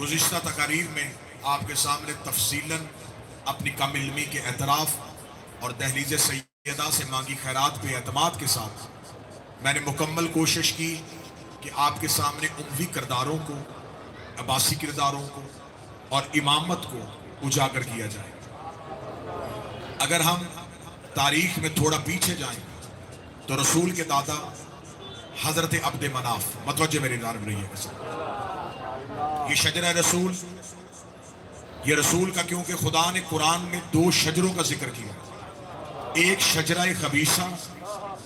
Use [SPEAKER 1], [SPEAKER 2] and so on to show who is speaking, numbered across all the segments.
[SPEAKER 1] گزشتہ تقاریر میں آپ کے سامنے تفصیلاً اپنی کم علمی کے اعتراف اور دہلیز سیدہ سے مانگی خیرات پہ اعتماد کے ساتھ میں نے مکمل کوشش کی کہ آپ کے سامنے اموی کرداروں کو، عباسی کرداروں کو اور امامت کو اجاگر کیا جائے۔ اگر ہم تاریخ میں تھوڑا پیچھے جائیں تو رسول کے دادا حضرت عبد مناف، متوجہ میری جانب رہی ہے، یہ شجرہ رسول، یہ رسول کا، کیونکہ خدا نے قرآن میں دو شجروں کا ذکر کیا، ایک شجرہ خبیثہ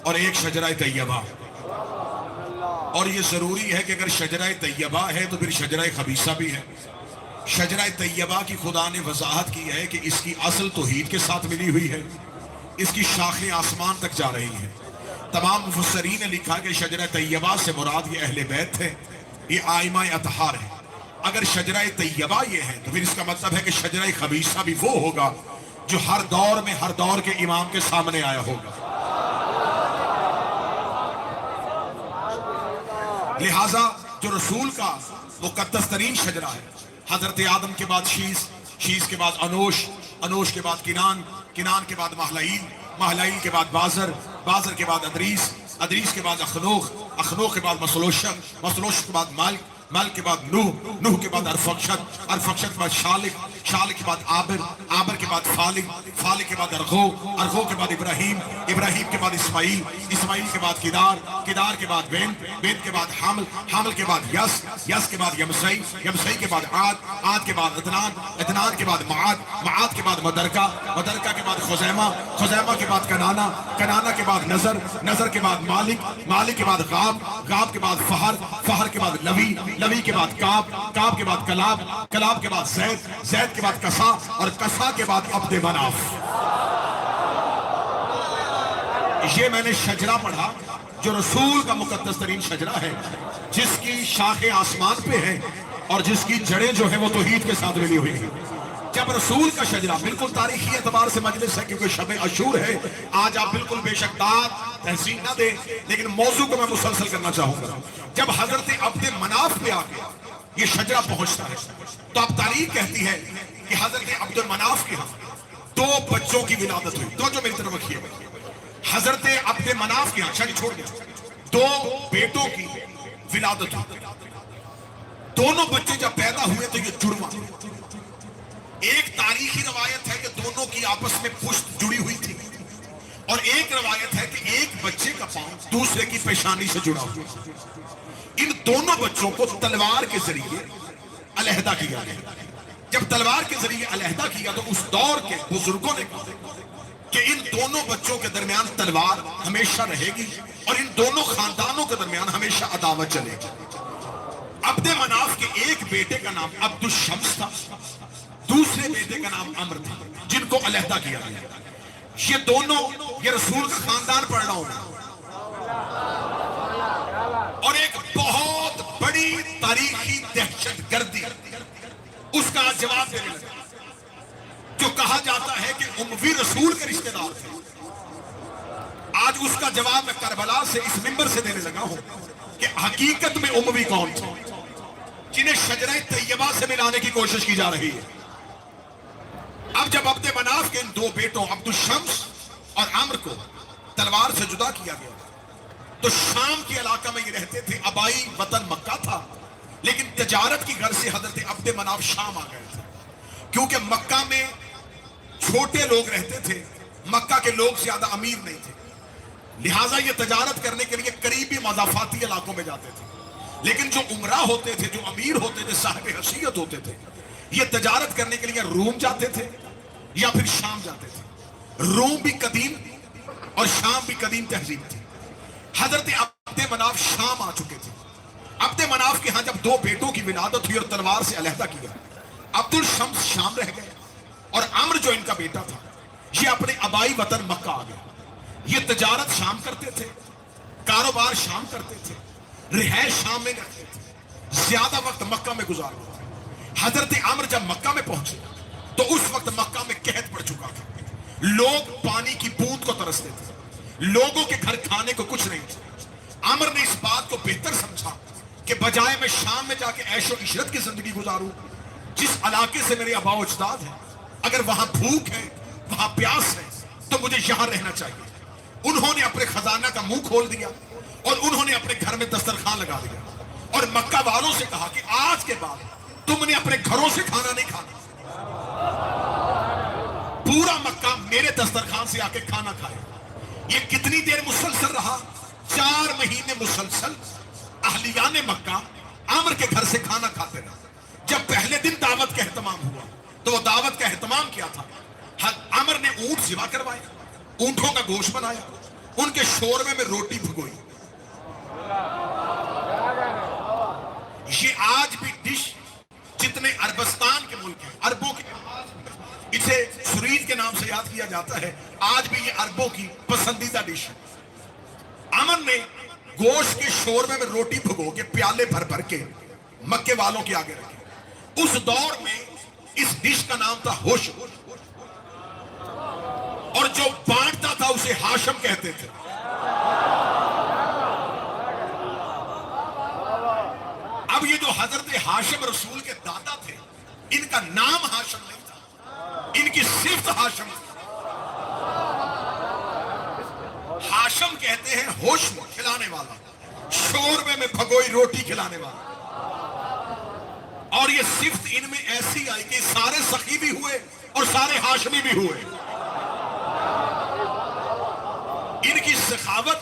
[SPEAKER 1] اور ایک شجرہ طیبہ، اور یہ ضروری ہے کہ اگر شجرہ طیبہ ہے تو پھر شجرہ خبیثہ بھی ہے۔ شجرہ طیبہ کی خدا نے وضاحت کی ہے کہ اس کی اصل توحید کے ساتھ ملی ہوئی ہے، اس کی شاخیں آسمان تک جا رہی ہیں۔ تمام مفسرین نے لکھا کہ شجرہ طیبہ سے مراد یہ اہل بیت ہے، یہ آئمہ اطہار ہے۔ اگر شجرہ طیبہ یہ ہے تو پھر اس کا مطلب ہے کہ شجرہ خبیثہ بھی وہ ہوگا جو ہر دور میں ہر دور کے امام کے سامنے آیا ہوگا۔ لہٰذا جو رسول کا مقدس ترین شجرہ ہے، حضرت آدم کے بعد شیس، شیس کے بعد انوش، انوش کے بعد کنان، کنان کے بعد مہلائیل، مہلائیل کے بعد بازر، بازر کے بعد ادریس، ادریس کے بعد اخنوخ، اخنوخ کے بعد مسلوشم، مسلوش کے بعد مالک، مالک کے بعد نوح، نوح کے بعد ارفقشد، ارفقشد کے بعد شالک، شالک کے بعد عابر، عابر کے بعد فالک، فالک کے بعد ارغو، ارغو کے بعد ابراہیم، ابراہیم کے بعد اسماعیل، اسماعیل کے بعد کدار، کدار کے بعد بین، بین کے بعد حامل، حامل کے بعد یس، یس کے بعد یمسئی، یمسئی کے بعد عاد، عاد کے بعد عدنان، عدنان کے بعد معاد، معاد کے بعد مدرکہ، مدرکہ کے بعد خزیمہ، خزیمہ کے بعد کنانا، کنانا کے بعد نظر، نظر کے بعد مالک، مالک کے بعد غاب، غاب کے بعد فہر، فہر کے بعد لوی، لوی کے بعد کعب، کعب کے بعد کلاب، کلاب کے بعد زید، زید کے بعد کسا، اور کسا کے بعد عبد مناف۔ یہ میں نے شجرہ پڑھا جو رسول کا مقدس ترین شجرہ ہے، جس کی شاخیں آسمان پہ ہیں اور جس کی جڑیں جو ہیں وہ توحید کے ساتھ ملی ہوئی ہیں۔ جب رسول کا شجرہ، بالکل تاریخی اعتبار سے مجلس ہے کیونکہ شب عاشور ہے، آج آپ بالکل بے شک داد تحسین نہ دیں، لیکن موضوع کو میں مسلسل کرنا چاہوں گا۔ جب حضرت عبد مناف پہ آ کے یہ شجرہ پہنچتا ہے تو اب تاریخ کہتی ہے کہ حضرت عبد مناف کے ہاں دو بچوں کی ولادت ہوئی۔ دو جو میری طرف رکھیے گا، حضرت عبد مناف کے ہاں، شاید چھوڑ دیں، دو بیٹوں کی ولادت ہوئی۔ دونوں بچے جب پیدا ہوئے تو یہ جڑواں، ایک تاریخی روایت ہے کہ دونوں کی آپس میں پشت جڑی ہوئی تھی، اور ایک روایت ہے کہ ایک بچے کا پاؤں دوسرے کی پیشانی سے جڑا ہوا۔ ان دونوں بچوں کو تلوار کے ذریعے علیحدہ کیا گیا۔ جب تلوار کے ذریعے علیحدہ کیا تو اس دور کے بزرگوں نے کہا کہ ان دونوں بچوں کے درمیان تلوار ہمیشہ رہے گی اور ان دونوں خاندانوں کے درمیان ہمیشہ عداوت چلے گی۔ عبد مناف کے ایک بیٹے کا نام عبد الشمس تھا، دوسرے بیٹے کا نام عمر تھا، جن کو علیحدہ کیا گیا۔ یہ دونوں، یہ رسول کا خاندان پڑھ رہا ہوں، اور ایک بہت بڑی تاریخی دہشت گردی اس کا جواب دینے لگا، جو کہا جاتا ہے کہ اموی رسول کے رشتہ دار تھے۔ آج اس کا جواب میں کربلا سے، اس منبر سے دینے لگا ہوں کہ حقیقت میں اموی کون تھے جنہیں شجرہ طیبہ سے ملانے کی کوشش کی جا رہی ہے۔ اب جب عبد مناف کے ان دو بیٹوں عبد الشمس اور عمر کو تلوار سے جدا کیا گیا تو شام کے علاقہ میں یہ رہتے تھے، آبائی وطن مکہ تھا، لیکن تجارت کی غرض سے حضرت عبد مناف شام آ گئے تھے، کیونکہ مکہ میں چھوٹے لوگ رہتے تھے، مکہ کے لوگ زیادہ امیر نہیں تھے، لہٰذا یہ تجارت کرنے کے لیے قریبی مضافاتی علاقوں میں جاتے تھے۔ لیکن جو عمرہ ہوتے تھے، جو امیر ہوتے تھے، صاحب حیثیت ہوتے تھے، یہ تجارت کرنے کے لیے روم جاتے تھے یا پھر شام جاتے تھے۔ روم بھی قدیم اور شام بھی قدیم تہذیب تھی۔ حضرت عبد مناف شام آ چکے تھے۔ عبد مناف کے ہاں جب دو بیٹوں کی ولادت ہوئی اور تلوار سے علیحدہ کیا، عبد الشمس شام رہ گئے اور عمر جو ان کا بیٹا تھا یہ اپنے آبائی وطن مکہ آ گیا۔ یہ تجارت شام کرتے تھے، کاروبار شام کرتے تھے، رہائش شام میں رکھتے تھے، زیادہ وقت مکہ میں گزارتے تھے۔ حضرت عمر جب مکہ میں پہنچے تو اس وقت مکہ میں قحط پڑ چکا تھا، لوگ پانی کی بوند کو ترستے تھے، لوگوں کے گھر کھانے کو کچھ نہیں تھا۔ عمر نے اس بات کو بہتر سمجھا کہ بجائے میں شام میں جا کے عیش و عشرت کی زندگی گزاروں، جس علاقے سے میرے آباء و اجداد ہیں، اگر وہاں بھوک ہے، وہاں پیاس ہے، تو مجھے یہاں رہنا چاہیے۔ انہوں نے اپنے خزانہ کا منہ کھول دیا اور انہوں نے اپنے گھر میں دسترخوان لگا دیا اور مکہ والوں سے کہا کہ آج کے بعد تم نے اپنے گھروں سے کھانا نہیں کھانا، پورا مکہ میرے دسترخوان سے آ کے کھانا کھائے۔ یہ کتنی دیر مسلسل رہا؟ 4 مہینے مسلسل اہلیان مکہ عامر کے گھر سے کھانا کھاتے رہے۔ جب پہلے دن دعوت کا اہتمام ہوا تو وہ دعوت کا اہتمام کیا تھا؟ عامر نے اونٹ ذبح کروائے، اونٹوں کا گوشت بنایا، ان کے شوربے میں روٹی بھگوئی۔ یہ آج بھی ڈش جتنے عربستان کے ملک ہیں، عربوں کے، اسے سرید کے نام سے یاد کیا جاتا ہے، آج بھی یہ عربوں کی پسندیدہ ڈش ہے۔ عامر نے گوشت کے شوربے میں روٹی بھگو کے پیالے بھر بھر کے مکے والوں کے آگے رکھے۔ اس دور میں اس ڈش کا نام تھا ہوش، اور جو بانٹتا تھا اسے ہاشم کہتے تھے۔ اب یہ جو حضرت ہاشم رسول کے دادا تھے، ان کا نام ہاشم نہیں تھا، ان کی صفت ہاشم تھی۔ ہاشم کہتے ہیں ہوش میں کھلانے والا، شوربے میں بھگوئی روٹی کھلانے والا۔ اور یہ صفت ان میں ایسی آئی کہ سارے سخی بھی ہوئے اور سارے ہاشمی بھی ہوئے۔ ان کی سخاوت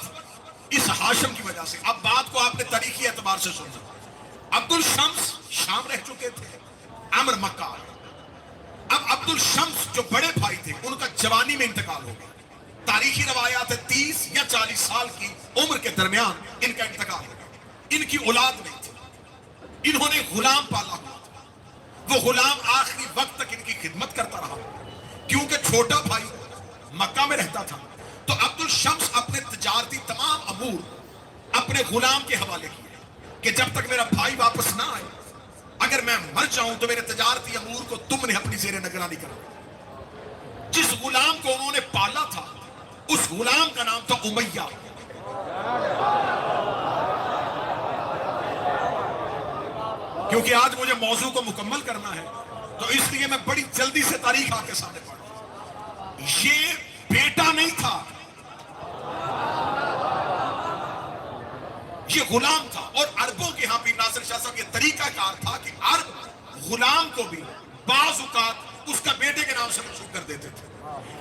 [SPEAKER 1] اس ہاشم کی وجہ سے۔ اب بات کو آپ نے تاریخی اعتبار سے سنا۔ عبد الشمس شام رہ چکے تھے، عامر مکہ آئے۔ اب عبد الشمس جو بڑے بھائی تھے، ان کا جوانی میں انتقال ہو گیا۔ تاریخی روایات ہے 30 یا 40 سال کی عمر کے درمیان ان کا انتقال ہو گیا۔ ان کی اولاد نہیں تھی، انہوں نے غلام پالا ہوا تھا۔ وہ غلام آخری وقت تک ان کی خدمت کرتا رہا، کیونکہ چھوٹا بھائی مکہ میں رہتا تھا۔ تو عبد الشمس اپنے تجارتی تمام امور اپنے غلام کے حوالے کیے کہ جب تک میرا بھائی واپس نہ آئے، اگر میں مر جاؤں تو میرے تجارتی امور کو تم نے اپنی زیر نگرانی کرنا۔ جس غلام کو انہوں نے پالا تھا، اس غلام کا نام تھا امیہ۔ کیونکہ آج مجھے موضوع کو مکمل کرنا ہے، تو اس لیے میں بڑی جلدی سے تاریخ آپ کے سامنے پڑھوں۔ یہ بیٹا نہیں تھا، یہ غلام تھا۔ اور عربوں کے ہاں بھی ناصر شاہ صاحب یہ طریقہ کار تھا کہ عرب غلام کو بھی بعض اوقات اس کا بیٹے کے نام سے منسوب کر دیتے تھے۔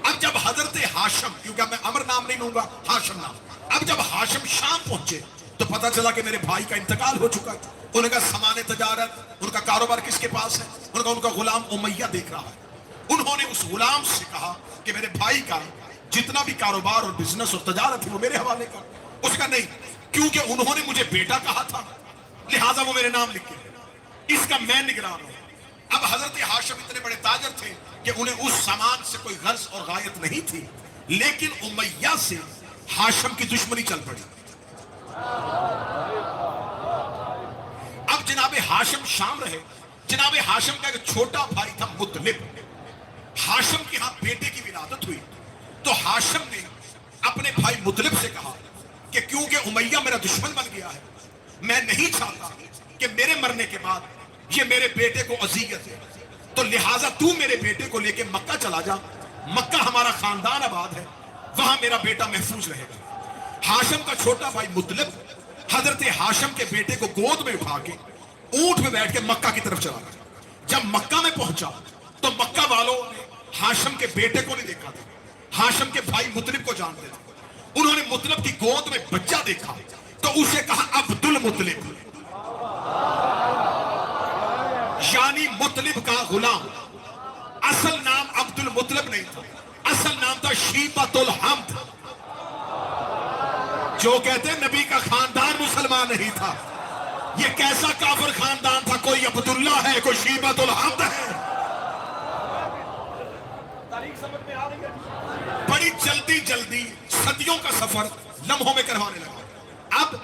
[SPEAKER 1] اب جب حضرت ہاشم، کیونکہ میں عمر نام نہیں لوں گا، ہاشم نام، اب جب ہاشم شام پہنچے تو پتا چلا کہ میرے بھائی کا انتقال ہو چکا ہے۔ ان کا سامان تجارت، ان کا کاروبار کس کے پاس ہے؟ ان کا غلام امیہ دیکھ رہا ہے۔ انہوں نے اس غلام سے کہا کہ میرے بھائی کا جتنا بھی کاروبار اور بزنس اور تجارت ہے وہ میرے حوالے کر۔ اس کا نہیں، کیونکہ انہوں نے مجھے بیٹا کہا تھا، لہٰذا وہ میرے نام لکھ کے، اس کا میں نگران ہوں۔ اب حضرت ہاشم اتنے بڑے تاجر تھے کہ انہیں اس سامان سے کوئی غرض اور غایت نہیں تھی، لیکن امیہ سے ہاشم کی دشمنی چل پڑی۔ اب جناب ہاشم شام رہے۔ جناب ہاشم کا ایک چھوٹا بھائی تھا مطلب۔ ہاشم کے ہاں بیٹے کی ولادت ہوئی تو ہاشم نے اپنے بھائی مطلب سے کہا کہ کیونکہ امیہ میرا دشمن بن گیا ہے، میں نہیں چاہتا کہ میرے مرنے کے بعد یہ میرے بیٹے کو اذیت ہے، تو لہٰذا تو میرے بیٹے کو لے کے مکہ چلا جا، مکہ ہمارا خاندان آباد ہے، وہاں میرا بیٹا محفوظ رہے گا۔ ہاشم کا چھوٹا بھائی مطلب حضرت ہاشم کے بیٹے کو گود میں اٹھا کے اونٹ میں بیٹھ کے مکہ کی طرف چلا گیا۔ جب مکہ میں پہنچا تو مکہ والوں نے ہاشم کے بیٹے کو نہیں دیکھا تھا، ہاشم کے بھائی مطلب کو جانتے تھے۔ انہوں نے مطلب کی گود میں بچہ دیکھا تو اسے کہا عبد المطلب، یعنی مطلب کا غلام۔ اصل نام عبد المطلب نہیں تھا، اصل نام تھا شیبۃ الحمد۔ جو کہتے ہیں نبی کا خاندان مسلمان نہیں تھا، یہ کیسا کافر خاندان تھا؟ کوئی عبداللہ ہے، کوئی شیبۃ الحمد ہے۔ بڑی جلدی جلدی صدیوں کا سفر لمحوں میں کروانے لگا۔ اب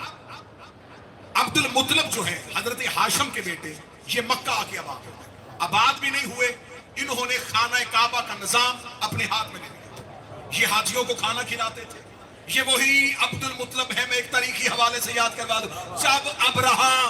[SPEAKER 1] عبد المطلب جو ہے حضرت ہاشم کے بیٹے، یہ مکہ آ کے آباد ہوئے۔ آباد بھی نہیں ہوئے، انہوں نے خانہ کعبہ کا نظام اپنے ہاتھ میں لے لیا۔ یہ حاجیوں کو کھانا کھلاتے تھے۔ یہ وہی عبد المطلب ہے، میں ایک تاریخی حوالے سے یاد کروا دوں۔ جب ابرہہ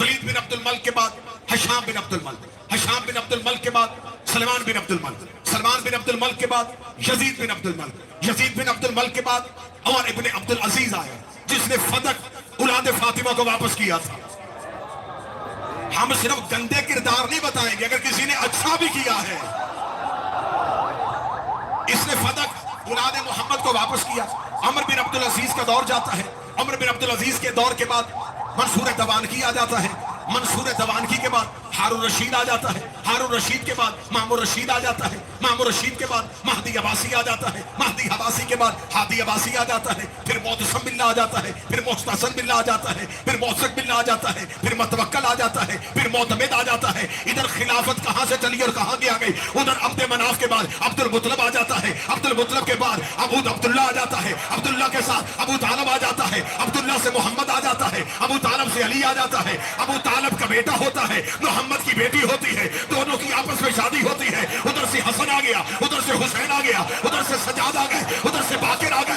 [SPEAKER 1] ولید بن عبد الملک کے بعد ہشام بن عبد الملک، ہشام بن عبد الملک کے بعد سلمان بن عبد الملک، سلمان بن عبد الملک کے بعد یزید بن عبد الملک، یزید بن عبد الملک کے بعد عمر ابن عبد العزیز آیا جس نے فدق اولاد فاطمہ کو واپس کیا تھا۔ ہم صرف گندے کردار نہیں بتائیں گے، اگر کسی نے اچھا بھی کیا ہے، اس نے فدق اولاد محمد کو واپس کیا۔ عمر بن عبد العزیز کا دور جاتا ہے، عمر بن عبد العزیز کے دور کے بعد منصور دوانکی آ جاتا ہے، منصور دوانکی کے بعد ہارون رشید آ جاتا ہے، ہارون رشید کے بعد مامون رشید آ جاتا ہے، مامون رشید کے بعد مہدی عباسی آ جاتا ہے، مہدی عباسی کے بعد ہادی عباسی آ جاتا ہے، پھر معتصم باللہ آ جاتا ہے، پھر محتسب باللہ آ جاتا ہے، پھر موثق باللہ آ جاتا ہے، پھر متوکل آ جاتا ہے، پھر معتمد آ جاتا ہے۔ ادھر خلافت کہاں سے چلی اور کہاں گیا گئی؟ ادھر عبد مناف کے بعد عبد المطلب آ جاتا ہے، عبد المطلب کے بعد عبداللہ آ جاتا ہے، عبداللہ کے ساتھ ابو طالب آ جاتا ہے، عبداللہ سے محمد آ جاتا ہے، ابو طالب سے علی آ جاتا ہے، ابو طالب کا بیٹا ہوتا ہے، محمد کی بیٹی ہوتی ہے، دونوں کی آپس میں شادی ہوتی ہے، ادھر سے حسن آ گیا، ادھر سے حسین آ گیا، ادھر سے سجاد آ گئے، ادھر سے باقر آ گئے،